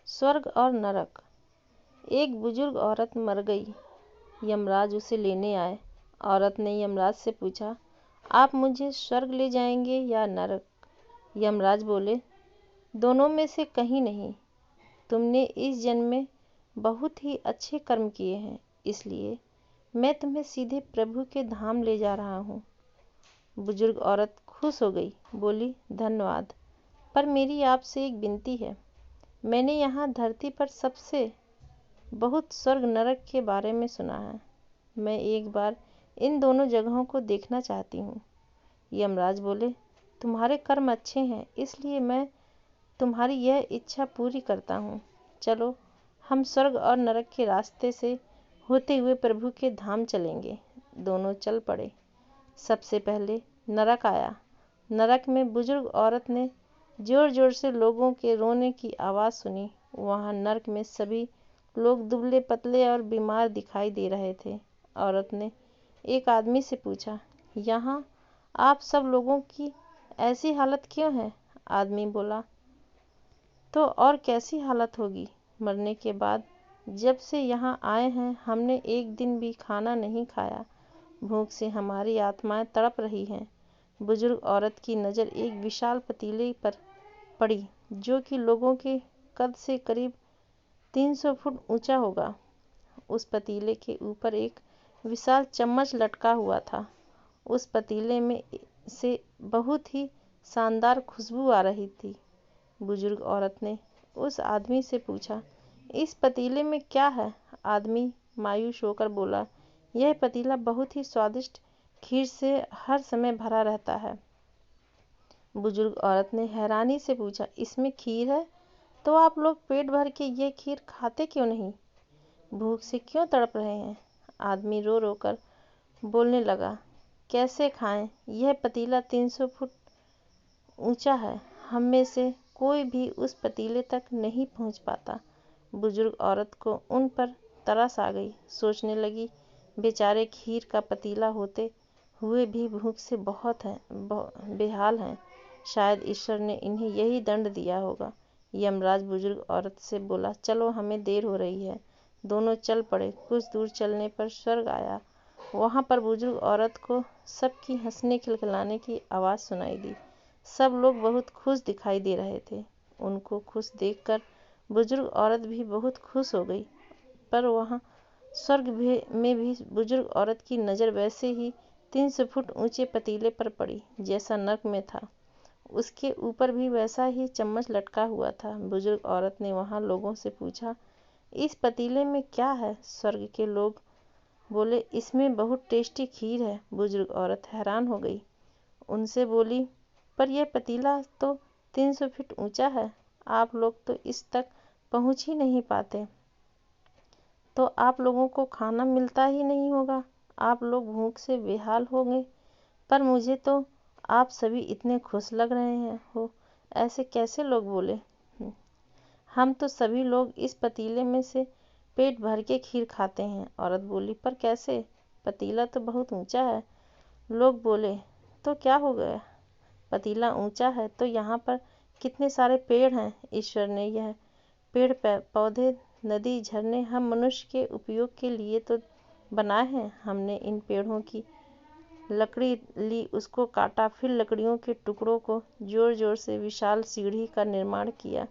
स्वर्ग और नरक। एक बुजुर्ग औरत मर गई। यमराज उसे लेने आए। औरत ने यमराज से पूछा, आप मुझे स्वर्ग ले जाएंगे या नरक? यमराज बोले, दोनों में से कहीं नहीं। तुमने इस जन्म में बहुत ही अच्छे कर्म किए हैं, इसलिए मैं तुम्हें सीधे प्रभु के धाम ले जा रहा हूँ। बुजुर्ग औरत खुश हो गई, बोली, धन्यवाद, पर मेरी आपसे एक विनती है। मैंने यहाँ धरती पर सबसे बहुत स्वर्ग नरक के बारे में सुना है। मैं एक बार इन दोनों जगहों को देखना चाहती हूँ। यमराज बोले, तुम्हारे कर्म अच्छे हैं, इसलिए मैं तुम्हारी यह इच्छा पूरी करता हूँ। चलो, हम स्वर्ग और नरक के रास्ते से होते हुए प्रभु के धाम चलेंगे। दोनों चल पड़े। सबसे पहले नरक आया। नरक में बुजुर्ग औरत ने जोर जोर से लोगों के रोने की आवाज़ सुनी। वहाँ नरक में सभी लोग दुबले पतले और बीमार दिखाई दे रहे थे। औरत ने एक आदमी से पूछा, यहाँ आप सब लोगों की ऐसी हालत क्यों है? आदमी बोला, तो और कैसी हालत होगी? मरने के बाद जब से यहाँ आए हैं, हमने एक दिन भी खाना नहीं खाया। भूख से हमारी आत्माएं तड़प रही हैं। बुजुर्ग औरत की नज़र एक विशाल पतीले पर पड़ी, जो कि लोगों के कद से करीब 300 फुट ऊंचा होगा। उस पतीले के ऊपर एक विशाल चम्मच लटका हुआ था। उस पतीले में से बहुत ही शानदार खुशबू आ रही थी। बुजुर्ग औरत ने उस आदमी से पूछा, इस पतीले में क्या है? आदमी मायूस होकर बोला, यह पतीला बहुत ही स्वादिष्ट खीर से हर समय भरा रहता है। बुजुर्ग औरत ने हैरानी से पूछा, इसमें खीर है? तो आप लोग पेट भर के ये खीर खाते क्यों नहीं? भूख से क्यों तड़प रहे हैं? आदमी रो रो कर बोलने लगा, कैसे खाएं? यह पतीला 300 फुट ऊंचा है। हम में से कोई भी उस पतीले तक नहीं पहुंच पाता। बुजुर्ग औरत को उन पर तरस आ गई। सोचने लगी, बेचारे खीर का पतीला होते हुए भी भूख से बहुत बेहाल हैं। शायद ईश्वर ने इन्हें यही दंड दिया होगा। यमराज बुजुर्ग औरत से बोला, चलो, हमें देर हो रही है। दोनों चल पड़े। कुछ दूर चलने पर स्वर्ग आया। वहाँ पर बुजुर्ग औरत को सबकी हंसने खिलखिलाने की आवाज़ सुनाई दी। सब लोग बहुत खुश दिखाई दे रहे थे। उनको खुश देखकर बुजुर्ग औरत भी बहुत खुश हो गई। पर वहाँ स्वर्ग में भी बुजुर्ग औरत की नज़र वैसे ही 300 फुट ऊंचे पतीले पर पड़ी, जैसा नरक में था। उसके ऊपर भी वैसा ही चम्मच लटका हुआ था। बुजुर्ग औरत ने वहाँ लोगों से पूछा, इस पतीले में क्या है? स्वर्ग के लोग बोले, इसमें बहुत टेस्टी खीर है। बुजुर्ग औरत हैरान हो गई। उनसे बोली, पर यह पतीला तो 300 फीट ऊंचा है। आप लोग तो इस तक पहुंच ही नहीं पाते, तो आप लोगों को खाना मिलता ही नहीं होगा। आप लोग भूख से बेहाल होंगे। पर मुझे तो आप सभी इतने खुश लग रहे हो, ऐसे कैसे? लोग बोले, हम तो सभी लोग इस पतीले में से पेट भर के खीर खाते हैं। औरत बोली, पर कैसे? पतीला तो बहुत ऊंचा है। लोग बोले, तो क्या हो गया? पतीला ऊंचा है तो यहाँ पर कितने सारे पेड़ हैं। ईश्वर ने यह पेड़ पौधे, नदी, झरने हम मनुष्य के उपयोग के लिए तो बनाए हैं। हमने इन पेड़ों की लकड़ी ली, उसको काटा, फिर लकड़ियों के टुकड़ों को जोर जोर से विशाल सीढ़ी का निर्माण किया।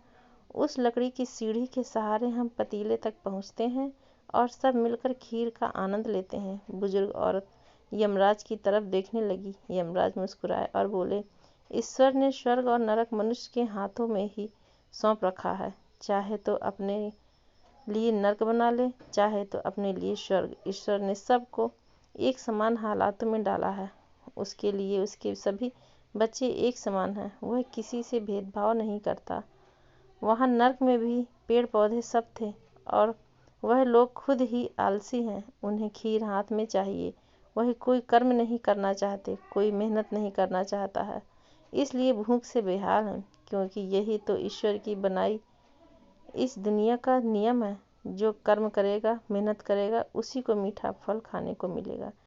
उस लकड़ी की सीढ़ी के सहारे हम पतीले तक पहुँचते हैं और सब मिलकर खीर का आनंद लेते हैं। बुजुर्ग औरत यमराज की तरफ देखने लगी। यमराज मुस्कुराए और बोले, ईश्वर ने स्वर्ग और नरक मनुष्य के हाथों में ही सौंप रखा है। चाहे तो अपने लिए नरक बना ले, चाहे तो अपने लिए स्वर्ग। ईश्वर ने सबको एक समान हालातों में डाला है। उसके लिए उसके सभी बच्चे एक समान हैं। वह किसी से भेदभाव नहीं करता। वहाँ नरक में भी पेड़ पौधे सब थे और वह लोग खुद ही आलसी हैं। उन्हें खीर हाथ में चाहिए। वह कोई कर्म नहीं करना चाहते, कोई मेहनत नहीं करना चाहता है, इसलिए भूख से बेहाल हैं। क्योंकि यही तो ईश्वर की बनाई इस दुनिया का नियम है। जो कर्म करेगा, मेहनत करेगा, उसी को मीठा फल खाने को मिलेगा।